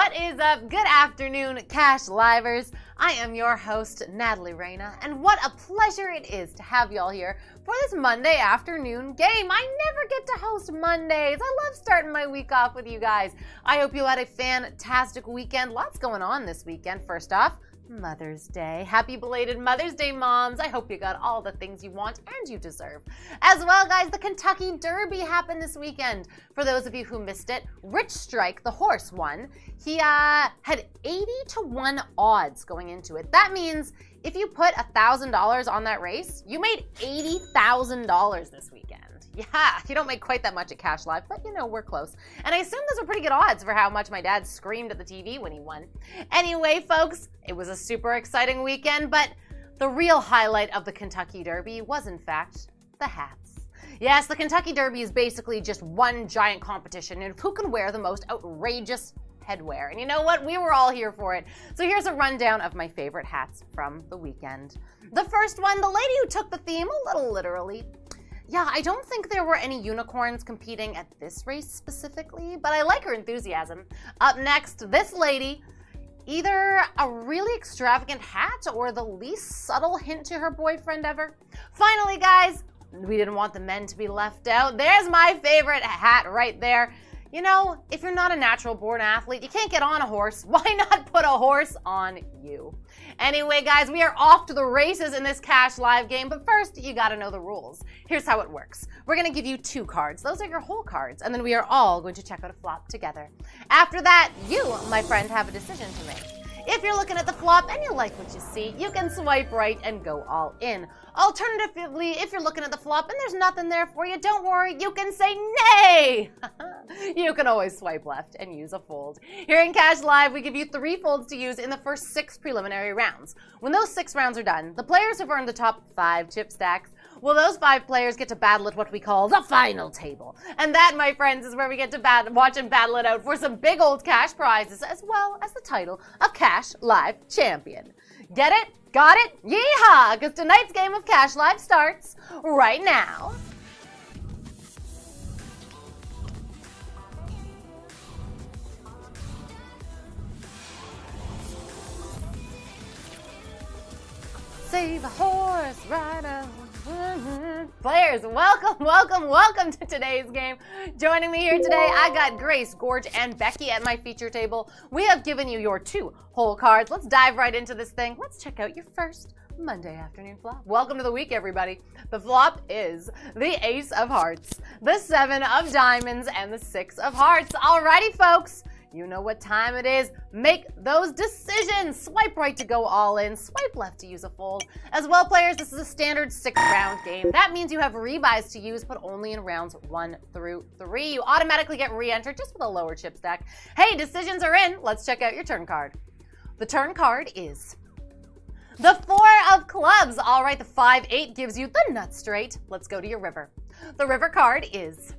What is up? Good afternoon, Cash Livers. I am your host, Natalie Reyna, and what a pleasure it is to have y'all here for this Monday afternoon game. I never get to host Mondays. I love starting my week off with you guys. I hope you had a fantastic weekend. Lots going on this weekend. First off, Mother's Day. Happy belated Mother's Day, moms. I hope you got all the things you want and you deserve. As well, guys, the Kentucky Derby happened this weekend. For those of you who missed it, Rich Strike, the horse, won. He had 80-1 odds going into it. That means if you put $1,000 on that race, you made $80,000 this weekend. Yeah, you don't make quite that much at Cash Live, but you know, we're close. And I assume those are pretty good odds for how much my dad screamed at the TV when he won. Anyway, folks, it was a super exciting weekend, but the real highlight of the Kentucky Derby was, in fact, the hats. Yes, the Kentucky Derby is basically just one giant competition of who can wear the most outrageous headwear. And you know what? We were all here for it. So here's a rundown of my favorite hats from the weekend. The first one, the lady who took the theme a little literally. Yeah, I don't think there were any unicorns competing at this race specifically, but I like her enthusiasm. Up next, this lady, either a really extravagant hat or the least subtle hint to her boyfriend ever. Finally, guys, we didn't want the men to be left out. There's my favorite hat right there. You know, if you're not a natural born athlete, you can't get on a horse. Why not put a horse on you? Anyway, guys, we are off to the races in this Cash Live game, but first, you gotta know the rules. Here's how it works. We're gonna give you 2 cards. Those are your whole cards, and then we are all going to check out a flop together. After that, you, my friend, have a decision to make. If you're looking at the flop and you like what you see, you can swipe right and go all in. Alternatively, if you're looking at the flop and there's nothing there for you, don't worry, you can say nay. You can always swipe left and use a fold. Here in Cash Live, we give you 3 folds to use in the first 6 preliminary rounds. When those 6 rounds are done, the players who've earned the top 5 chip stacks, well, those 5 players get to battle at what we call the final table. And that, my friends, is where we get to watch and battle it out for some big old cash prizes, as well as the title of Cash Live Champion. Get it? Got it? Yeehaw! Because tonight's game of Cash Live starts right now. Save a horse rider. Players, welcome to today's game. Joining me here today, I got Grace, Gorge, and Becky at my feature table. We have given you your 2 whole cards. Let's dive right into this thing. Let's check out your first Monday afternoon flop. Welcome to the week, everybody. The flop is the Ace of Hearts, the 7 of Diamonds, and the 6 of Hearts. Alrighty, folks. You know what time it is. Make those decisions. Swipe right to go all in. Swipe left to use a fold. As well, players, this is a standard 6-round game. That means you have rebuys to use, but only in rounds 1 through 3. You automatically get re-entered just with a lower chip stack. Hey, decisions are in. Let's check out your turn card. The turn card is the 4 of Clubs. All right, the 5-8 gives you the nut straight. Let's go to your river. The river card is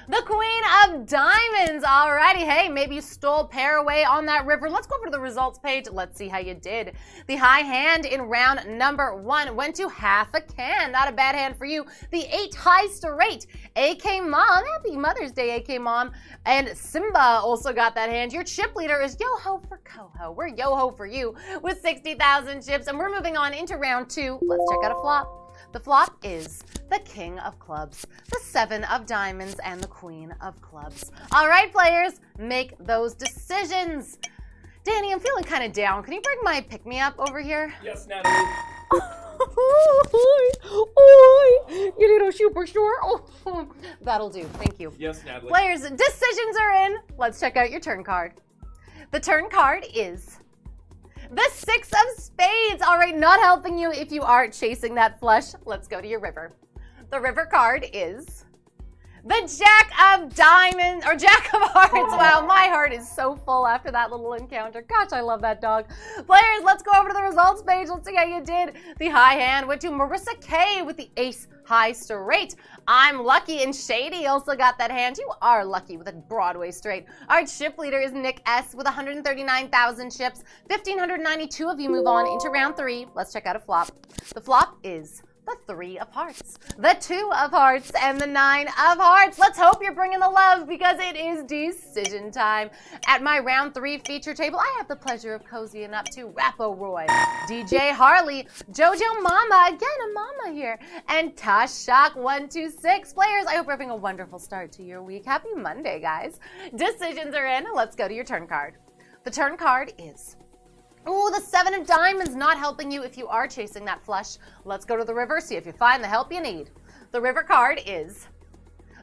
the Queen of Diamonds. Alrighty, hey, maybe you stole pair away on that river. Let's go over to the results page. Let's see how you did. The high hand in round number 1 went to HALFACAN. Not a bad hand for you. The 8 high straight. AK Mom, happy Mother's Day, AK Mom. And Simba also got that hand. Your chip leader is Yo-Ho for Coho. We're Yo-Ho for you with 60,000 chips. And we're moving on into round 2. Let's check out a flop. The flop is the King of Clubs, the 7 of Diamonds, and the Queen of Clubs. All right, players, make those decisions. Danny, I'm feeling kind of down. Can you bring my pick-me-up over here? Yes, Natalie. You little superstore. Oh, that'll do. Thank you. Yes, Natalie. Players, decisions are in. Let's check out your turn card. The turn card is the 6 of Spades. All right, not helping you if you are chasing that flush. Let's go to your river. The river card is the Jack of Diamonds, or Jack of Hearts. Wow, my heart is so full after that little encounter. Gosh, I love that dog. Players, let's go over to the results page. Let's see how you did. The high hand went to MARISSAK with the Ace High Straight. I'm lucky, and Shady also got that hand. You are lucky with a Broadway straight. Our chip leader is Nick S with 139,000 chips. 1,592 of you move on into round 3. Let's check out a flop. The flop is the 3 of hearts, the 2 of hearts, and the 9 of hearts. Let's hope you're bringing the love because it is decision time. At my round 3 feature table, I have the pleasure of cozying up to Rappo Roy, DJ Harley, Jojo Mama, again a mama here, and Tosh Shock 126. Players, I hope you're having a wonderful start to your week. Happy Monday, guys. Decisions are in. Let's go to your turn card. The turn card is... ooh, the 7 of diamonds not helping you if you are chasing that flush. Let's go to the river, see if you find the help you need. The river card is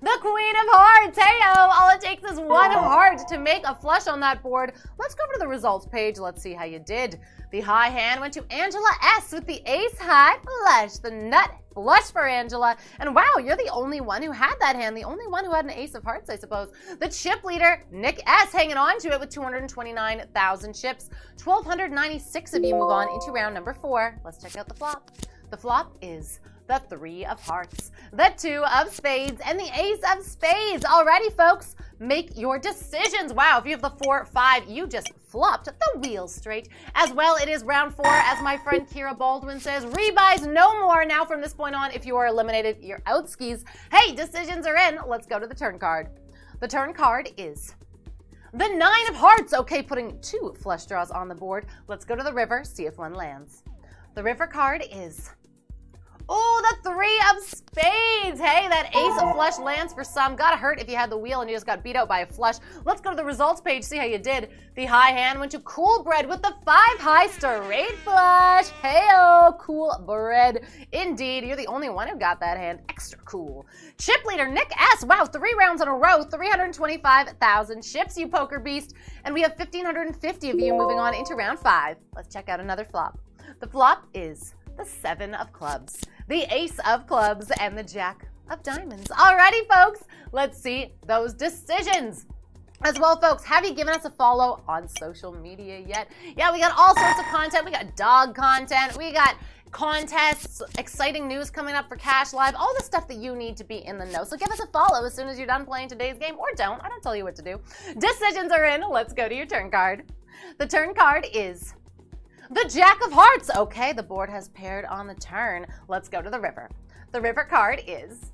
the Queen of Hearts. Hey-o, all it takes is 1 heart to make a flush on that board. Let's go over to the results page. Let's see how you did. The high hand went to Angela S. with the ace high flush. The nut flush for Angela. And wow, you're the only one who had that hand. The only one who had an ace of hearts, I suppose. The chip leader, Nick S., hanging on to it with 229,000 chips. 1,296 of you move on into round number 4. Let's check out the flop. The flop is the 3 of hearts, the 2 of spades, and the ace of spades. Alrighty, folks, make your decisions. Wow, if you have the 4, 5, you just flopped the wheel straight. As well, it is round 4, as my friend Kira Baldwin says, rebuys no more. Now from this point on, if you are eliminated, you're out skis. Hey, decisions are in. Let's go to the turn card. The turn card is the 9 of hearts. Okay, putting 2 flush draws on the board. Let's go to the river, see if one lands. The river card is... oh, the 3 of spades. Hey, that ace of flush lands for some. Gotta hurt if you had the wheel and you just got beat out by a flush. Let's go to the results page, see how you did. The high hand went to COOLBREAD with the 5 high straight flush. Hey-o, COOLBREAD. Indeed, you're the only one who got that hand. Extra cool. Chip leader, Nick S. Wow, 3 rounds in a row. 325,000 chips, you poker beast. And we have 1,550 of you moving on into round 5. Let's check out another flop. The flop is the 7 of clubs, the ace of clubs, and the jack of diamonds. Alrighty, folks, let's see those decisions. As well, folks, have you given us a follow on social media yet? Yeah, we got all sorts of content. We got dog content. We got contests, exciting news coming up for Cash Live, all the stuff that you need to be in the know. So give us a follow as soon as you're done playing today's game, or don't. I don't tell you what to do. Decisions are in. Let's go to your turn card. The turn card is the Jack of Hearts. Okay, the board has paired on the turn. Let's go to the river. The river card is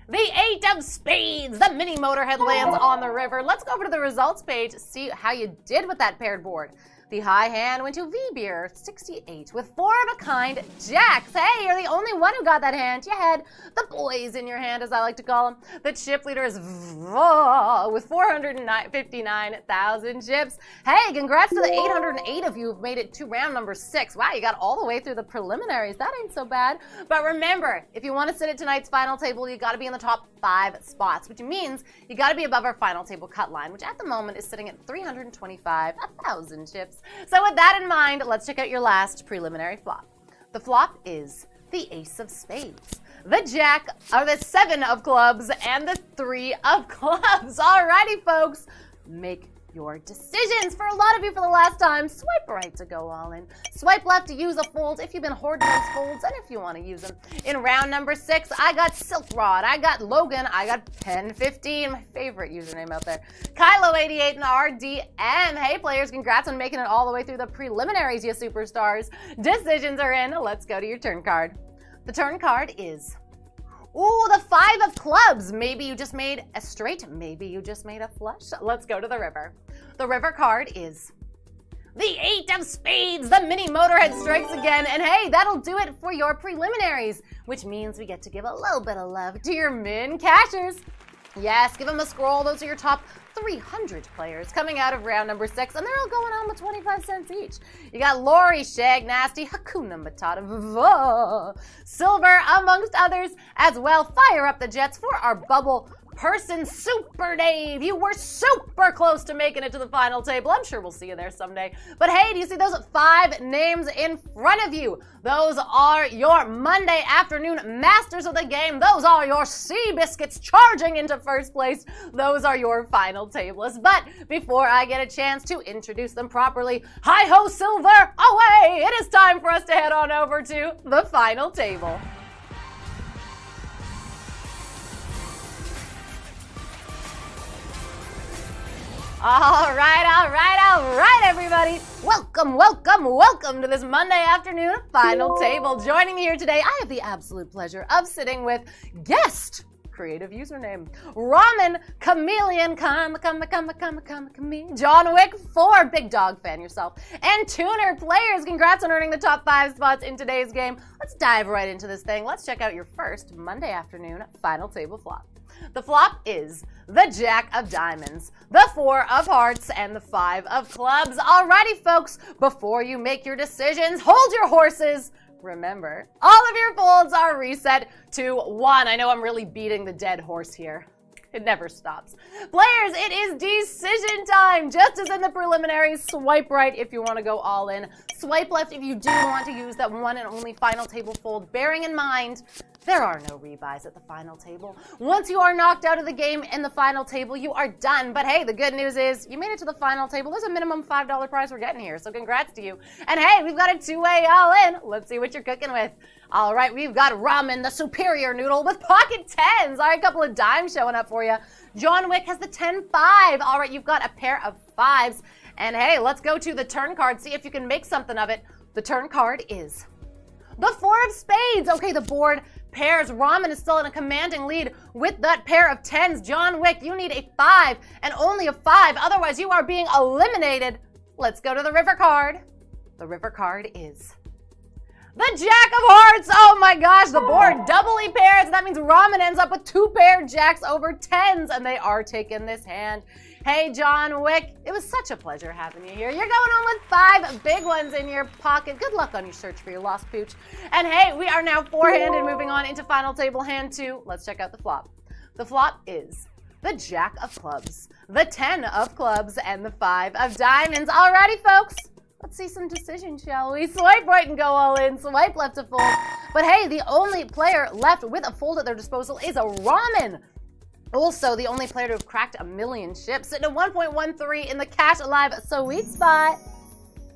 the 8 of spades. The mini motorhead lands on the river. Let's go over to the results page, see how you did with that paired board. The high hand went to V-Beer 68 with 4 of a kind jacks. Hey, you're the only one who got that hand. You had the boys in your hand, as I like to call them. The chip leader is with 459,000 chips. Hey, congrats to the 808 of you who've made it to round number 6. Wow, you got all the way through the preliminaries. That ain't so bad. But remember, if you want to sit at tonight's final table, you got to be in the top 5 spots, which means you got to be above our final table cut line, which at the moment is sitting at 325,000 chips. So with that in mind, let's check out your last preliminary flop. The flop is the ace of spades, the jack, or the 7 of clubs, and the 3 of clubs. Alrighty, folks, make your decisions. For a lot of you for the last time, swipe right to go all in. Swipe left to use a fold if you've been hoarding those folds and if you want to use them. In round number 6, I got Silk Rod, I got Logan, I got Pen15, my favorite username out there, Kylo88 and RDM. Hey players, congrats on making it all the way through the preliminaries, you superstars. Decisions are in. Let's go to your turn card. The turn card is ooh, the 5 of clubs. Maybe you just made a straight, maybe you just made a flush. Let's go to the river. The river card is the 8 of spades. The mini motorhead strikes again. And hey, that'll do it for your preliminaries, which means we get to give a little bit of love to your min cashers. Yes, give them a scroll. Those are your top 300 players coming out of round number 6, and they're all going on with 25 cents each. You got Lori, Shag Nasty, Hakuna Matata, Silver, amongst others, as well. Fire up the jets for our bubble person, Super Dave. You were super close to making it to the final table. I'm sure we'll see you there someday. But hey, do you see those 5 names in front of you? Those are your Monday afternoon masters of the game. Those are your sea biscuits charging into first place. Those are your final tablists. But before I get a chance to introduce them properly, hi-ho, Silver, away! It is time for us to head on over to the final table. All right. All right, everybody. Welcome, welcome, welcome to this Monday afternoon final table. Joining me here today, I have the absolute pleasure of sitting with guest, creative username, Ramen Chameleon, John Wick 4, big dog fan yourself, and Tuner Players. Congrats on earning the top 5 spots in today's game. Let's dive right into this thing. Let's check out your first Monday afternoon final table flop. The flop is the Jack of Diamonds, the 4 of Hearts, and the 5 of Clubs. Alrighty, folks, before you make your decisions, hold your horses. Remember, all of your folds are reset to 1. I know I'm really beating the dead horse here. It never stops. Players, it is decision time. Just as in the preliminaries, swipe right if you want to go all in. Swipe left if you do want to use that one and only final table fold, bearing in mind there are no rebuys at the final table. Once you are knocked out of the game in the final table, you are done. But hey, the good news is you made it to the final table. There's a minimum $5 prize we're getting here, so congrats to you. And hey, we've got a 2-way all in. Let's see what you're cooking with. All right, we've got ramen, the superior noodle with pocket 10s. All right, a couple of dimes showing up for you. John Wick has the 10-5. All right, you've got a pair of 5s. And hey, let's go to the turn card, see if you can make something of it. The turn card is the 4 of spades. Okay, the board pairs. Ramen is still in a commanding lead with that pair of 10s. John Wick, you need a 5 and only a 5. Otherwise, you are being eliminated. Let's go to the river card. The river card is the Jack of Hearts. Oh my gosh, the board doubly pairs. That means Ramen ends up with 2 paired jacks over 10s, and they are taking this hand. Hey, John Wick, it was such a pleasure having you here. You're going on with 5 big ones in your pocket. Good luck on your search for your lost pooch. And hey, we are now 4-handed, moving on into final table hand 2. Let's check out the flop. The flop is the Jack of Clubs, the 10 of Clubs, and the 5 of Diamonds. Alrighty, folks. Let's see some decisions, shall we? Swipe right and go all in. Swipe left to fold. But hey, the only player left with a fold at their disposal is a Ramen. Also, the only player to have cracked 1,000,000 ships, sitting at 1.13 in the Cash Alive sweet spot.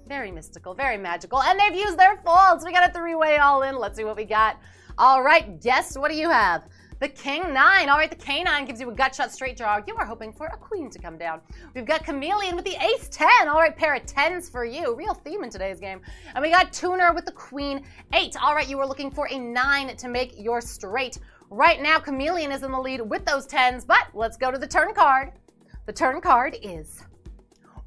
Very mystical, very magical. And they've used their folds. We got a 3-way all in. Let's see what we got. All right, guess what do you have? The King 9. All right, the K9 gives you a gut shot straight draw. You are hoping for a queen to come down. We've got Chameleon with the Ace 10. All right, pair of 10s for you. Real theme in today's game. And we got Tuner with the Queen 8. All right, you were looking for a 9 to make your straight. Right now, Chameleon is in the lead with those 10s, but let's go to the turn card. The turn card is,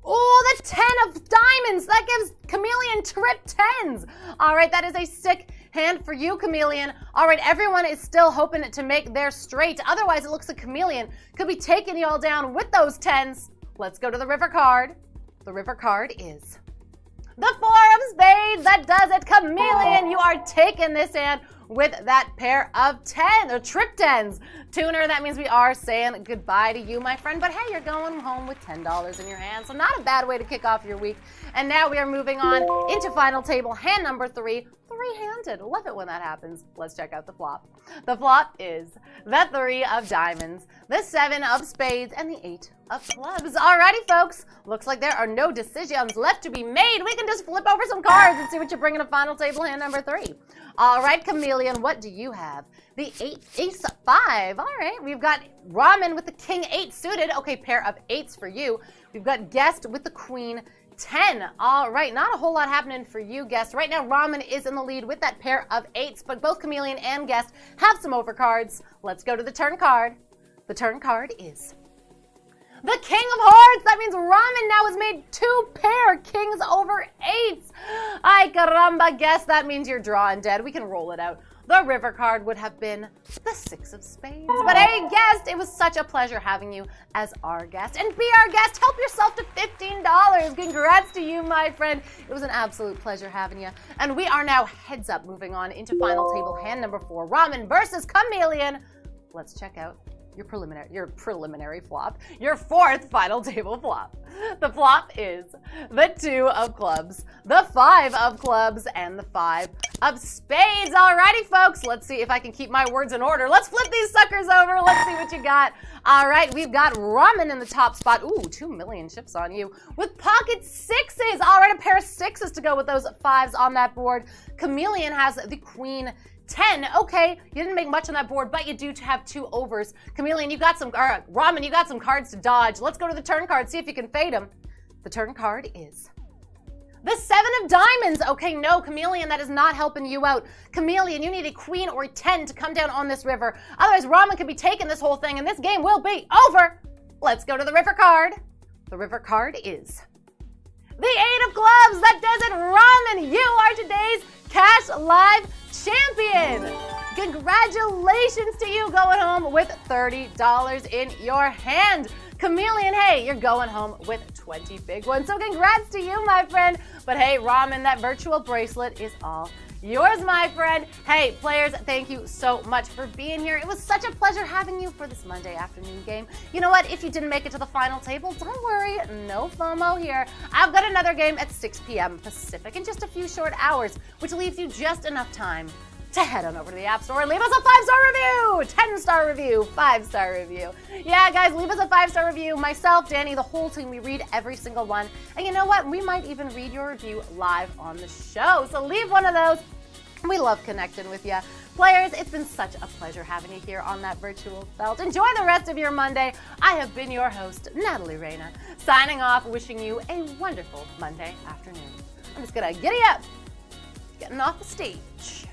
oh, the 10 of Diamonds. That gives Chameleon trip 10s. All right, that is a sick hand for you, Chameleon. All right, everyone is still hoping to make their straight. Otherwise, it looks like Chameleon could be taking you all down with those 10s. Let's go to the river card. The river card is the 4 of spades. That does it. Chameleon, you are taking this hand with that pair of 10 or trip 10s. Tuner, that means we are saying goodbye to you, my friend. But hey, you're going home with $10 in your hand, so not a bad way to kick off your week. And now we are moving on into final table hand number 3. 3-handed. Love it when that happens. Let's check out the flop. The flop is the 3 of Diamonds, the 7 of Spades, and the 8 of Clubs. Alrighty, folks. Looks like there are no decisions left to be made. We can just flip over some cards and see what you bring in a final table hand number 3. All right, Chameleon, what do you have? The Ace 5. All right, we've got Ramen with the King 8 suited. Okay, pair of 8s for you. We've got Guest with the Queen 10. All right, not a whole lot happening for you, Guest. Right now, Ramen is in the lead with that pair of 8s, but both Chameleon and Guest have some overcards. Let's go to the turn card. The turn card is the King of Hearts. That means Ramen now has made 2 pair Kings over 8s. Ay caramba, Guest. That means you're drawing dead. We can roll it out. The river card would have been the 6 of spades. But hey, Guest, it was such a pleasure having you as our guest. And be our guest. Help yourself to $15. Congrats to you, my friend. It was an absolute pleasure having you. And we are now heads up moving on into final table hand number 4. Ramen versus Chameleon. Let's check out your preliminary flop, your 4th final table flop. The flop is the 2 of Clubs, the 5 of Clubs, and the 5 of Spades. Alrighty, folks, let's see if I can keep my words in order. Let's flip these suckers over. Let's see what you got. All right, we've got Ramen in the top spot. Ooh, 2,000,000 chips on you with pocket 6s. All right, a pair of 6s to go with those 5s on that board. Chameleon has the Queen 10. Okay, you didn't make much on that board, but you do have 2 overs. Chameleon, you got some, Ramen, you got some cards to dodge. Let's go to the turn card, see if you can fade them. The turn card is the 7 of diamonds. Okay, no, Chameleon, that is not helping you out. Chameleon, you need a queen or 10 to come down on this river. Otherwise, Ramen could be taking this whole thing and this game will be over. Let's go to the river card. The river card is the 8 of clubs. That does it, Ramen. You are today's Cash Live champion. Congratulations to you going home with $30 in your hand. Chameleon, hey, you're going home with 20 big ones. So congrats to you, my friend. But hey, Ramen, that virtual bracelet is all yours, my friend. Hey, players, thank you so much for being here. It was such a pleasure having you for this Monday afternoon game. You know what? If you didn't make it to the final table, don't worry. No FOMO here. I've got another game at 6 p.m. Pacific in just a few short hours, which leaves you just enough time to head on over to the App Store and leave us a 5-star review, 10-star review, 5-star review. Yeah, guys, leave us a 5-star review. Myself, Danny, the whole team, we read every single one. And you know what? We might even read your review live on the show. So leave one of those. We love connecting with you. Players, it's been such a pleasure having you here on that virtual belt. Enjoy the rest of your Monday. I have been your host, Natalie Reyna, signing off, wishing you a wonderful Monday afternoon. I'm just going to giddy up, getting off the stage.